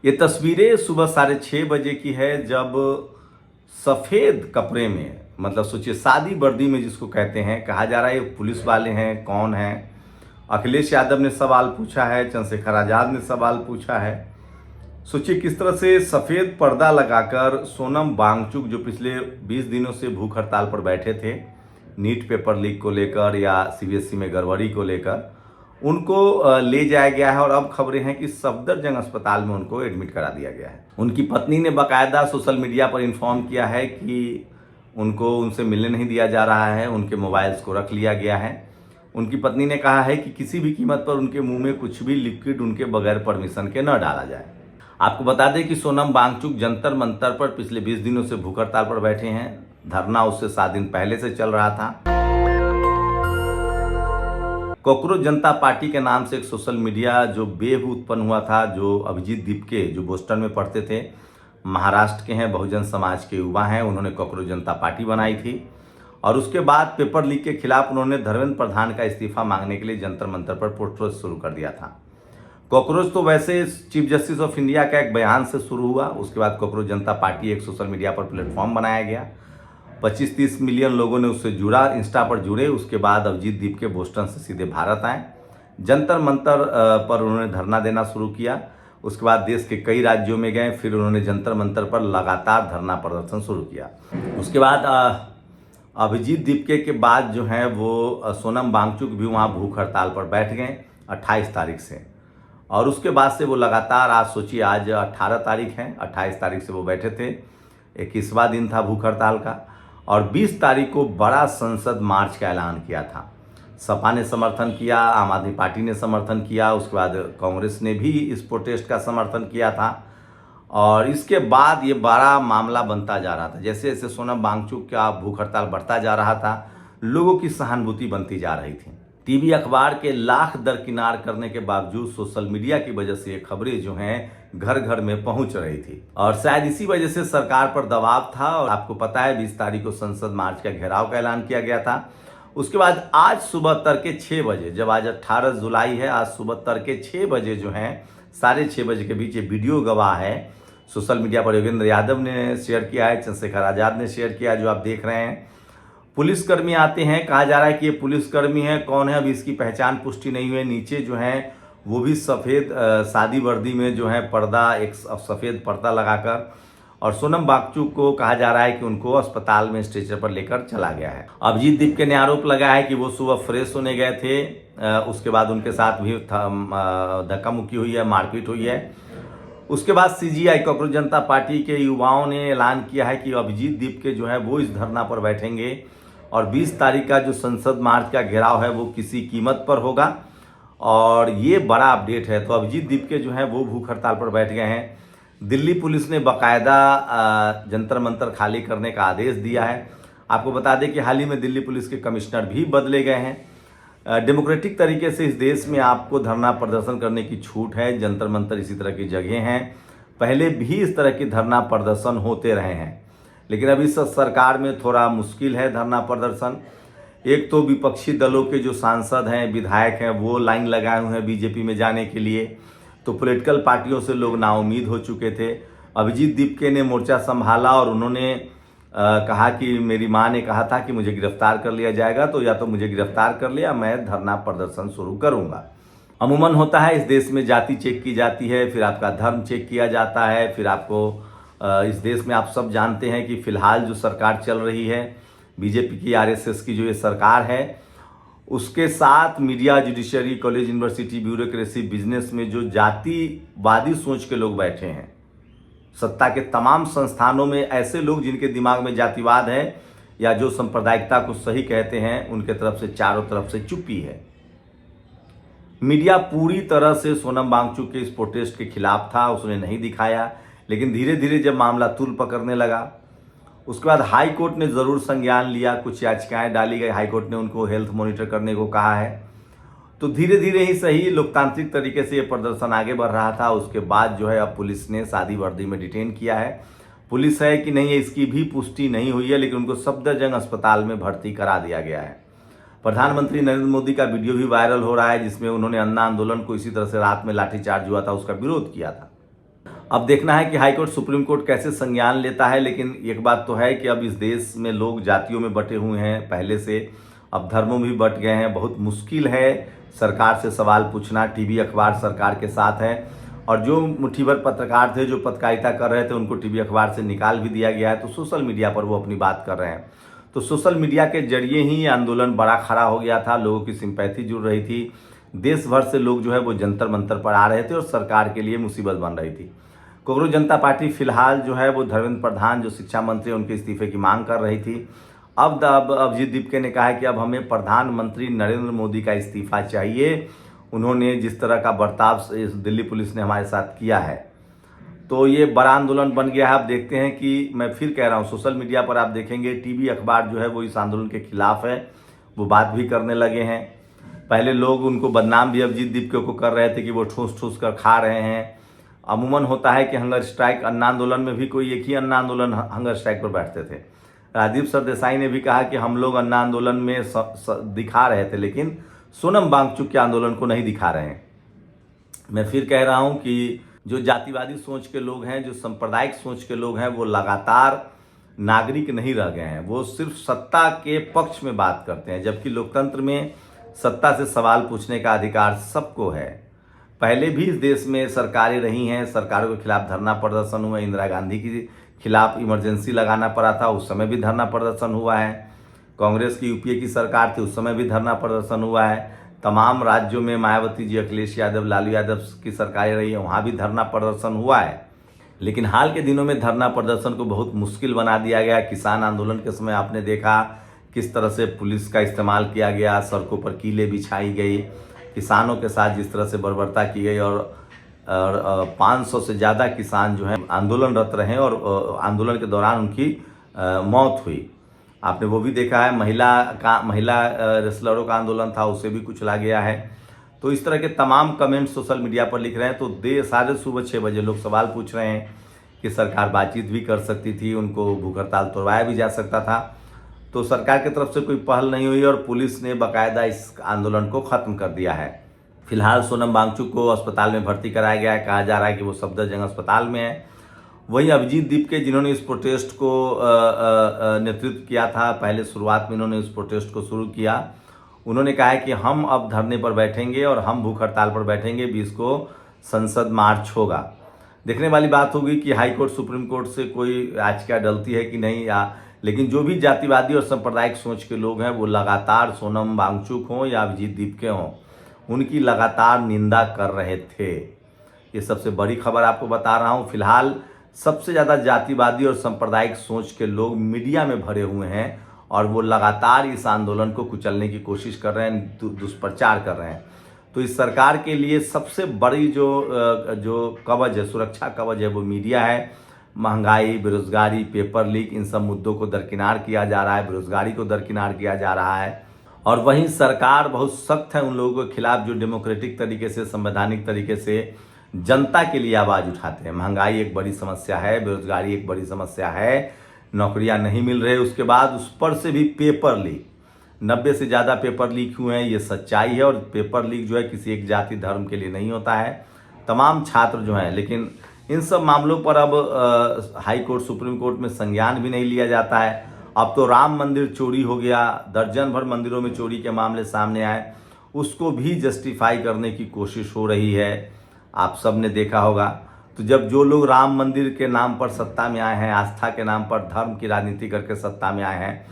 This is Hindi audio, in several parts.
ये तस्वीरें सुबह 6:30 की है, जब सफ़ेद कपड़े में, मतलब सोचिए शादी वर्दी में जिसको कहते हैं, कहा जा रहा है ये पुलिस वाले हैं, कौन हैं। अखिलेश यादव ने सवाल पूछा है, चंद्रशेखर आज़ाद ने सवाल पूछा है। सोचिए किस तरह से सफ़ेद पर्दा लगाकर सोनम वांगचुक, जो पिछले 20 दिनों से भूख हड़ताल पर बैठे थे नीट पेपर लीक को लेकर या सीबीएसई में गड़बड़ी को लेकर, उनको ले जाया गया है। और अब खबरें हैं कि सफदरजंग अस्पताल में उनको एडमिट करा दिया गया है। उनकी पत्नी ने बाकायदा सोशल मीडिया पर इन्फॉर्म किया है कि उनको उनसे मिलने नहीं दिया जा रहा है, उनके मोबाइल्स को रख लिया गया है। उनकी पत्नी ने कहा है कि किसी भी कीमत पर उनके मुंह में कुछ भी लिक्विड उनके बगैर परमिशन के न डाला जाए। आपको बता दें कि सोनम वांगचुक जंतर मंतर पर पिछले 20 दिनों से भूख हड़ताल पर बैठे हैं। धरना उससे 7 दिन पहले से चल रहा था। कॉकरोच जनता पार्टी के नाम से एक सोशल मीडिया जो वेव उत्पन्न हुआ था, जो अभिजीत दीपके, जो बोस्टन में पढ़ते थे, महाराष्ट्र के हैं, बहुजन समाज के युवा हैं, उन्होंने कॉकरोच जनता पार्टी बनाई थी। और उसके बाद पेपर लीक के खिलाफ उन्होंने धर्मेंद्र प्रधान का इस्तीफा मांगने के लिए जंतर मंतर पर प्रोटेस्ट शुरू कर दिया था। कॉकरोच तो वैसे चीफ जस्टिस ऑफ इंडिया का एक बयान से शुरू हुआ। उसके बाद कॉकरोच जनता पार्टी एक सोशल मीडिया पर प्लेटफॉर्म बनाया गया। 25-30 मिलियन लोगों ने उससे जुड़ा, इंस्टा पर जुड़े। उसके बाद अभिजीत दीपके बोस्टन से सीधे भारत आए। जंतर मंतर पर उन्होंने धरना देना शुरू किया। उसके बाद देश के कई राज्यों में गए, फिर उन्होंने जंतर मंतर पर लगातार धरना प्रदर्शन शुरू किया। उसके बाद अभिजीत दीपके के बाद जो है वो सोनम वांगचुक भी वहाँ भूख हड़ताल पर बैठ गए 28 तारीख से। और उसके बाद से वो लगातार, आज सोचिए आज 18 तारीख है, 28 तारीख से वो बैठे थे। 21वां दिन था भूख हड़ताल का। और 20 तारीख को बड़ा संसद मार्च का ऐलान किया था। सपा ने समर्थन किया, आम आदमी पार्टी ने समर्थन किया, उसके बाद कांग्रेस ने भी इस प्रोटेस्ट का समर्थन किया था। और इसके बाद ये बड़ा मामला बनता जा रहा था। जैसे जैसे सोनम वांगचुक का भूख हड़ताल बढ़ता जा रहा था, लोगों की सहानुभूति बनती जा रही थी। टीवी अखबार के लाख दरकिनार करने के बावजूद सोशल मीडिया की वजह से ये खबरें जो हैं घर घर में पहुंच रही थी। और शायद इसी वजह से सरकार पर दबाव था। और आपको पता है 20 तारीख को संसद मार्च का घेराव का ऐलान किया गया था। उसके बाद आज सुबह तड़के 6 बजे, जब आज 18 जुलाई है, आज सुबह तड़के 6 बजे जो है, 6:30 बजे के बीच ये वीडियो गवाह है। सोशल मीडिया पर योगेंद्र यादव ने शेयर किया है, चंद्रशेखर आज़ाद ने शेयर किया, जो आप देख रहे हैं। पुलिसकर्मी आते हैं, कहा जा रहा है कि ये पुलिसकर्मी है, कौन है अभी इसकी पहचान पुष्टि नहीं हुई है। नीचे जो है वो भी सफ़ेद सादी वर्दी में जो है पर्दा, एक सफ़ेद पर्दा लगाकर। और सोनम वांगचुक को कहा जा रहा है कि उनको अस्पताल में स्ट्रेचर पर लेकर चला गया है। अभिजीत दीपके ने आरोप लगाया है कि वो सुबह फ्रेश होने गए थे, उसके बाद उनके साथ भी धक्का मुक्की हुई है, मारपीट हुई है। उसके बाद सीजीआई कॉकरोच जनता पार्टी के युवाओं ने ऐलान किया है कि अभिजीत दीपके जो है वो इस धरना पर बैठेंगे। और 20 तारीख का जो संसद मार्च का घेराव है वो किसी कीमत पर होगा। और ये बड़ा अपडेट है। तो अभिजीत दीपके जो है वो भूख हड़ताल पर बैठ गए हैं। दिल्ली पुलिस ने बाकायदा जंतर मंतर खाली करने का आदेश दिया है। आपको बता दें कि हाल ही में दिल्ली पुलिस के कमिश्नर भी बदले गए हैं। डेमोक्रेटिक तरीके से इस देश में आपको धरना प्रदर्शन करने की छूट है। जंतर मंतर इसी तरह की जगह हैं। पहले भी इस तरह के धरना प्रदर्शन होते रहे हैं, लेकिन अभी सरकार में थोड़ा मुश्किल है धरना प्रदर्शन। एक तो विपक्षी दलों के जो सांसद हैं, विधायक हैं, वो लाइन लगाए हुए हैं बीजेपी में जाने के लिए। तो पॉलिटिकल पार्टियों से लोग नाउम्मीद हो चुके थे। अभिजीत दीपके ने मोर्चा संभाला और उन्होंने कहा कि मेरी माँ ने कहा था कि मुझे गिरफ्तार कर लिया जाएगा, तो या तो मुझे गिरफ्तार कर लिया, मैं धरना प्रदर्शन शुरू करूँगा। अमूमन होता है इस देश में, जाति चेक की जाती है, फिर आपका धर्म चेक किया जाता है, फिर आपको इस देश में आप सब जानते हैं कि फिलहाल जो सरकार चल रही है बीजेपी की, आरएसएस की जो ये सरकार है, उसके साथ media, judiciary, college, university, bureaucracy, business में जो जातिवादी सोच के लोग बैठे हैं, सत्ता के तमाम संस्थानों में ऐसे लोग जिनके दिमाग में जातिवाद है या जो सांप्रदायिकता को सही कहते हैं, उनके तरफ से चारों तरफ से चुप्पी है। मीडिया पूरी तरह से सोनम वांगचुक के इस प्रोटेस्ट के खिलाफ था, उसने नहीं दिखाया। लेकिन धीरे धीरे जब मामला तूल पकड़ने लगा, उसके बाद हाई कोर्ट ने ज़रूर संज्ञान लिया, कुछ याचिकाएं डाली गई, हाई कोर्ट ने उनको हेल्थ मॉनिटर करने को कहा है। तो धीरे धीरे ही सही लोकतांत्रिक तरीके से ये प्रदर्शन आगे बढ़ रहा था। उसके बाद जो है अब पुलिस ने सादी वर्दी में डिटेन किया है। पुलिस है कि नहीं है इसकी भी पुष्टि नहीं हुई है, लेकिन उनको सफदरजंग अस्पताल में भर्ती करा दिया गया है। प्रधानमंत्री नरेंद्र मोदी का वीडियो भी वायरल हो रहा है, जिसमें उन्होंने अन्ना आंदोलन को इसी तरह से रात में लाठीचार्ज हुआ था उसका विरोध किया था। अब देखना है कि हाईकोर्ट सुप्रीम कोर्ट कैसे संज्ञान लेता है। लेकिन एक बात तो है कि अब इस देश में लोग जातियों में बटे हुए हैं पहले से, अब धर्मों में भी बट गए हैं। बहुत मुश्किल है सरकार से सवाल पूछना। टीवी अखबार सरकार के साथ है और जो मुट्ठी भर पत्रकार थे जो पत्रकारिता कर रहे थे उनको टीवी अखबार से निकाल भी दिया गया है। तो सोशल मीडिया पर वो अपनी बात कर रहे हैं। तो सोशल मीडिया के जरिए ही आंदोलन बड़ा खड़ा हो गया था, लोगों की सिंपैथी जुड़ रही थी, देश भर से लोग जो है वो जंतर मंतर पर आ रहे थे और सरकार के लिए मुसीबत बन रही थी। कांग्रेस जनता पार्टी फिलहाल जो है वो धर्मेंद्र प्रधान जो शिक्षा मंत्री उनके इस्तीफे की मांग कर रही थी। अब अभिजीत दीपके ने कहा है कि अब हमें प्रधानमंत्री नरेंद्र मोदी का इस्तीफा चाहिए। उन्होंने जिस तरह का बर्ताव दिल्ली पुलिस ने हमारे साथ किया है, तो ये बड़ा आंदोलन बन गया है। आप देखते हैं कि मैं फिर कह रहा हूँ, सोशल मीडिया पर आप देखेंगे टीवी अखबार जो है वो इस आंदोलन के खिलाफ है, वो बात भी करने लगे हैं। पहले लोग उनको बदनाम भी अभिजीत दीपके को कर रहे थे कि वो ठूस ठूस कर खा रहे हैं। अमूमन होता है कि हंगर स्ट्राइक, अन्ना आंदोलन में भी कोई एक ही अन्ना आंदोलन हंगर स्ट्राइक पर बैठते थे। राजीव सरदेसाई ने भी कहा कि हम लोग अन्ना आंदोलन में दिखा रहे थे, लेकिन सोनम वांगचुक के आंदोलन को नहीं दिखा रहे हैं। मैं फिर कह रहा हूं कि जो जातिवादी सोच के लोग हैं, जो सांप्रदायिक सोच के लोग हैं, वो लगातार नागरिक नहीं रह गए हैं। वो सिर्फ सत्ता के पक्ष में बात करते हैं, जबकि लोकतंत्र में सत्ता से सवाल पूछने का अधिकार सबको है। पहले भी इस देश में सरकारें रही हैं, सरकारों के खिलाफ धरना प्रदर्शन हुआ। इंदिरा गांधी के खिलाफ इमरजेंसी लगाना पड़ा था, उस समय भी धरना प्रदर्शन हुआ है। कांग्रेस की यूपीए की सरकार थी, उस समय भी धरना प्रदर्शन हुआ है। तमाम राज्यों में मायावती जी, अखिलेश यादव, लालू यादव की सरकारें रही हैं, वहाँ भी धरना प्रदर्शन हुआ है। लेकिन हाल के दिनों में धरना प्रदर्शन को बहुत मुश्किल बना दिया गया। किसान आंदोलन के समय आपने देखा किस तरह से पुलिस का इस्तेमाल किया गया, सड़कों पर कीलें बिछाई गई, किसानों के साथ जिस तरह से बर्बरता की गई और 500 से ज़्यादा किसान जो हैं आंदोलनरत रहे और आंदोलन के दौरान उनकी मौत हुई। आपने वो भी देखा है। महिला रेसलरों का आंदोलन था, उसे भी कुचला गया है। तो इस तरह के तमाम कमेंट सोशल मीडिया पर लिख रहे हैं। तो साढ़े सुबह 6 बजे लोग सवाल पूछ रहे हैं कि सरकार बातचीत भी कर सकती थी, उनको भूख हड़ताल तोड़वाया भी जा सकता था। तो सरकार की तरफ से कोई पहल नहीं हुई और पुलिस ने बाकायदा इस आंदोलन को ख़त्म कर दिया है। फिलहाल सोनम वांगचुक को अस्पताल में भर्ती कराया गया है। कहा जा रहा है कि वो सफदरजंग अस्पताल में है। वहीं अभिजीत दीपके जिन्होंने इस प्रोटेस्ट को नेतृत्व किया था, पहले शुरुआत में इन्होंने इस प्रोटेस्ट को शुरू किया, उन्होंने कहा है कि हम अब धरने पर बैठेंगे और हम भूख हड़ताल पर बैठेंगे। 20 को संसद मार्च होगा। देखने वाली बात होगी कि हाई कोर्ट सुप्रीम कोर्ट से कोई आज क्या डलती है कि नहीं। लेकिन जो भी जातिवादी और सांप्रदायिक सोच के लोग हैं वो लगातार सोनम वांगचुक हों या अभिजीत दीपके हों, उनकी लगातार निंदा कर रहे थे। ये सबसे बड़ी खबर आपको बता रहा हूँ। फिलहाल सबसे ज़्यादा जातिवादी और सांप्रदायिक सोच के लोग मीडिया में भरे हुए हैं और वो लगातार इस आंदोलन को कुचलने की कोशिश कर रहे हैं, दुष्प्रचार कर रहे हैं। तो इस सरकार के लिए सबसे बड़ी जो कवच है, सुरक्षा कवच है, वो मीडिया है। महंगाई, बेरोजगारी, पेपर लीक, इन सब मुद्दों को दरकिनार किया जा रहा है, बेरोजगारी को दरकिनार किया जा रहा है। और वहीं सरकार बहुत सख्त है उन लोगों के खिलाफ जो डेमोक्रेटिक तरीके से, संवैधानिक तरीके से जनता के लिए आवाज़ उठाते हैं। महंगाई एक बड़ी समस्या है, बेरोजगारी एक बड़ी समस्या है, नौकरियां नहीं मिल रही। उसके बाद उस पर से भी पेपर लीक, 90 से ज़्यादा पेपर लीक हुए हैं, ये सच्चाई है। और पेपर लीक जो है किसी एक जाति धर्म के लिए नहीं होता है, तमाम छात्र जो हैं। लेकिन इन सब मामलों पर अब हाई कोर्ट सुप्रीम कोर्ट में संज्ञान भी नहीं लिया जाता है। अब तो राम मंदिर चोरी हो गया, दर्जन भर मंदिरों में चोरी के मामले सामने आए, उसको भी जस्टिफाई करने की कोशिश हो रही है। आप सब ने देखा होगा। तो जब जो लोग राम मंदिर के नाम पर सत्ता में आए हैं, आस्था के नाम पर धर्म की राजनीति करके सत्ता में आए हैं,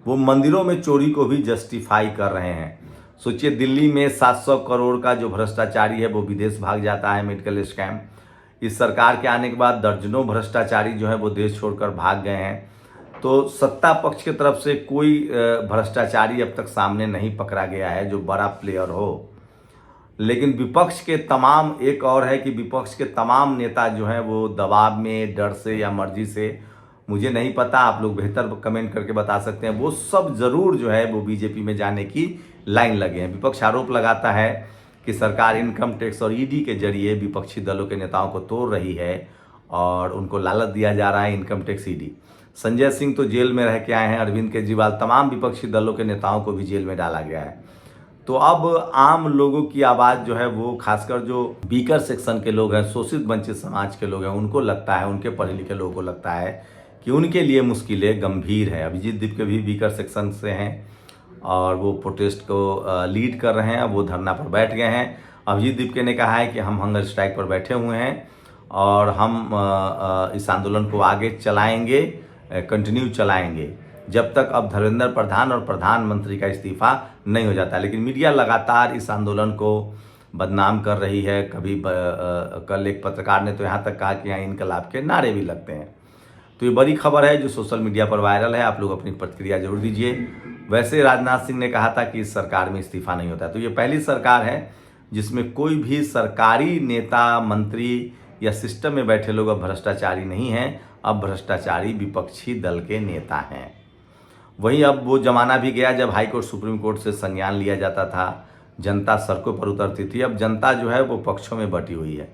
वो मंदिरों में चोरी को भी जस्टिफाई कर रहे हैं। सोचिए, दिल्ली में 700 करोड़ का जो भ्रष्टाचारी है वो विदेश भाग जाता है, मेडिकल स्कैम। इस सरकार के आने के बाद दर्जनों भ्रष्टाचारी जो है वो देश छोड़कर भाग गए हैं। तो सत्ता पक्ष की तरफ से कोई भ्रष्टाचारी अब तक सामने नहीं पकड़ा गया है जो बड़ा प्लेयर हो। लेकिन विपक्ष के तमाम, एक और है कि विपक्ष के तमाम नेता जो हैं वो दबाव में, डर से या मर्जी से, मुझे नहीं पता, आप लोग बेहतर कमेंट करके बता सकते हैं, वो सब जरूर जो है वो बीजेपी में जाने की लाइन लगे हैं। विपक्ष आरोप लगाता है कि सरकार इनकम टैक्स और ईडी के जरिए विपक्षी दलों के नेताओं को तोड़ रही है और उनको लालच दिया जा रहा है, income tax, ED. Sanjay Singh तो जेल में रह के आए हैं, अरविंद केजरीवाल, तमाम विपक्षी दलों के नेताओं को भी जेल में डाला गया है। तो अब आम लोगों की आवाज़ जो है वो खासकर जो बीकर सेक्शन के लोग हैं, शोषित वंचित समाज के लोग हैं, उनको लगता है, उनके पढ़े लिखे लोगों को लगता है कि उनके लिए मुश्किलें गंभीर है। अभिजीत दीप के भी बीकर सेक्शन से हैं और वो प्रोटेस्ट को लीड कर रहे हैं। वो धरना पर बैठ गए हैं। अभिजीत दीप ने कहा है कि हम हंगर स्ट्राइक पर बैठे हुए हैं और हम इस आंदोलन को आगे चलाएंगे, कंटिन्यू चलाएंगे जब तक अब धर्मेंद्र प्रधान और प्रधानमंत्री का इस्तीफा नहीं हो जाता। लेकिन मीडिया लगातार इस आंदोलन को बदनाम कर रही है। कभी कल एक पत्रकार ने तो यहाँ तक कहा कि यहाँ इनकलाब के नारे भी लगते हैं। तो ये बड़ी खबर है जो सोशल मीडिया पर वायरल है। आप लोग अपनी प्रतिक्रिया जरूर दीजिए। वैसे राजनाथ सिंह ने कहा था कि इस सरकार में इस्तीफा नहीं होता। तो ये पहली सरकार है जिसमें कोई भी सरकारी नेता, मंत्री या सिस्टम में बैठे लोग अब भ्रष्टाचारी नहीं हैं। अब भ्रष्टाचारी विपक्षी दल के नेता हैं। वहीं अब वो जमाना भी गया जब हाई कोर्ट, सुप्रीम कोर्ट से संज्ञान लिया जाता था, जनता सड़कों पर उतरती थी। अब जनता जो है वो पक्षों में बटी हुई है।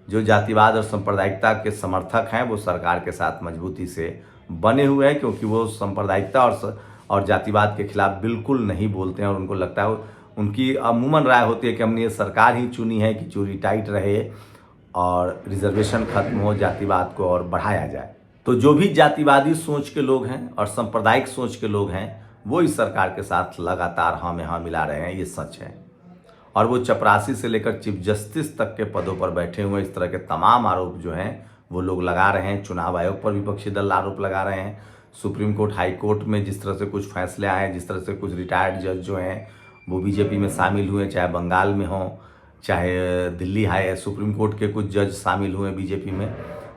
जो जातिवाद और सांप्रदायिकता के समर्थक हैं वो सरकार के साथ मजबूती से बने हुए हैं, क्योंकि वो सांप्रदायिकता और जातिवाद के खिलाफ बिल्कुल नहीं बोलते हैं। और उनको लगता है, उनकी अमूमन राय होती है कि हमने ये सरकार ही चुनी है कि चोरी टाइट रहे और रिजर्वेशन खत्म हो, जातिवाद को और बढ़ाया जाए। तो जो भी जातिवादी सोच के लोग हैं और सांप्रदायिक सोच के लोग हैं वो इस सरकार के साथ लगातार हाँ में हाँ मिला रहे हैं, ये सच है। और वो चपरासी से लेकर चीफ जस्टिस तक के पदों पर बैठे हुए इस तरह के तमाम आरोप जो हैं वो लोग लगा रहे हैं। चुनाव आयोग पर विपक्षी दल आरोप लगा रहे हैं। सुप्रीम कोर्ट, हाई कोर्ट में जिस तरह से कुछ फैसले आए, जिस तरह से कुछ रिटायर्ड जज जो हैं वो बीजेपी में शामिल हुए, चाहे बंगाल में हो, चाहे दिल्ली हाई सुप्रीम कोर्ट के कुछ जज शामिल हुए बीजेपी में।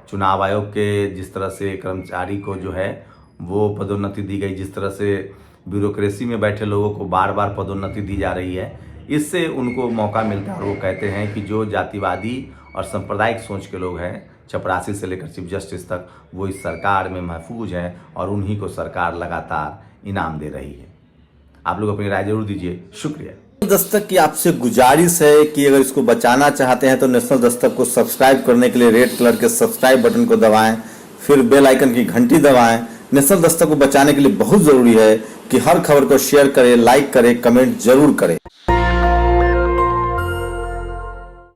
चुनाव आयोग के जिस तरह से कर्मचारी को जो है वो पदोन्नति दी गई, जिस तरह से ब्यूरोक्रेसी में बैठे लोगों को बार बार पदोन्नति दी जा रही है, इससे उनको मौका मिलता है। और वो कहते हैं कि जो जातिवादी और सांप्रदायिक सोच के लोग हैं, चपरासी से लेकर चीफ जस्टिस तक, वो इस सरकार में महफूज हैं और उन्हीं को सरकार लगातार इनाम दे रही है। आप लोग अपनी राय जरूर दीजिए। शुक्रिया। दस्तक की आपसे गुजारिश है कि अगर इसको बचाना चाहते हैं तो नेशनल दस्तक को सब्सक्राइब करने के लिए रेड कलर के सब्सक्राइब बटन को दबाएं, फिर बेल आइकन की घंटी दबाएं। नेशनल दस्तक को बचाने के लिए बहुत जरूरी है कि हर खबर को शेयर करें, लाइक करें, कमेंट जरूर करें।